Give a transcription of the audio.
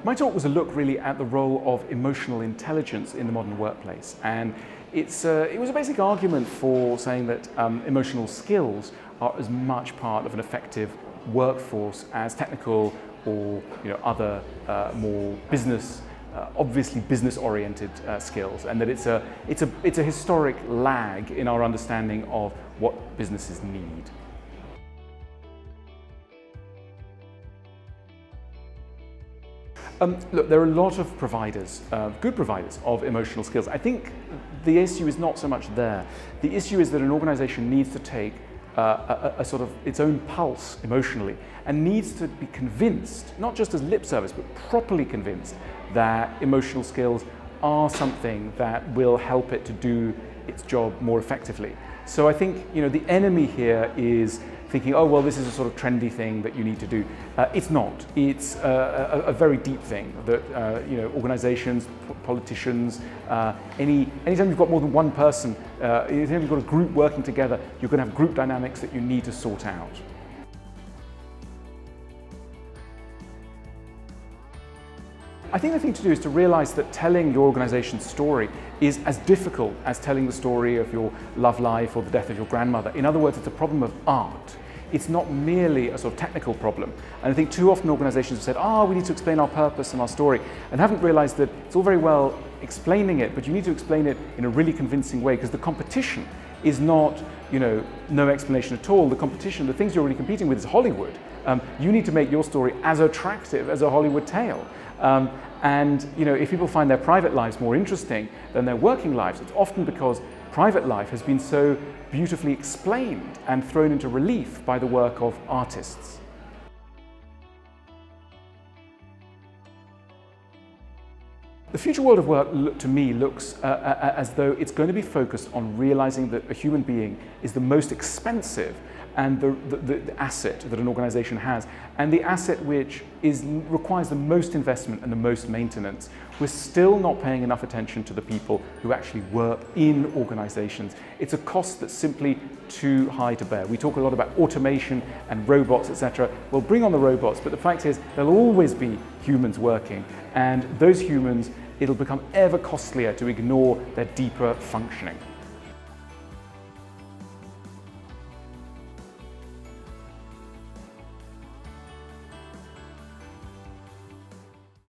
My talk was a look really at the role of emotional intelligence in the modern workplace, and it was a basic argument for saying that emotional skills are as much part of an effective workforce as technical or other more obviously business-oriented skills, and that it's a historic lag in our understanding of what businesses need. Look, there are a lot of providers, good providers of emotional skills. I think the issue is not so much there. The issue is that an organization needs to take a sort of its own pulse emotionally and needs to be convinced, not just as lip service, but properly convinced that emotional skills are something that will help it to do its job more effectively. So I think the enemy here is thinking, oh well, this is a sort of trendy thing that you need to do. It's not. It's a very deep thing that organizations, politicians, anytime you've got more than one person, anytime you've got a group working together, you're going to have group dynamics that you need to sort out. I think the thing to do is to realize that telling your organization's story is as difficult as telling the story of your love life or the death of your grandmother. In other words, it's a problem of art. It's not merely a sort of technical problem. And I think too often organizations have said, we need to explain our purpose and our story, and haven't realized that it's all very well explaining it, but you need to explain it in a really convincing way, because the competition is not, no explanation at all. The competition, the things you're really competing with is Hollywood. You need to make your story as attractive as a Hollywood tale. And if people find their private lives more interesting than their working lives, it's often because private life has been so beautifully explained and thrown into relief by the work of artists. The future world of work, to me, looks as though it's going to be focused on realizing that a human being is the most expensive and the asset that an organization has, and the asset which requires the most investment and the most maintenance. We're still not paying enough attention to the people who actually work in organizations. It's a cost that's simply too high to bear. We talk a lot about automation and robots, etc. Well, bring on the robots, but the fact is there'll always be humans working, and those humans, it'll become ever costlier to ignore their deeper functioning.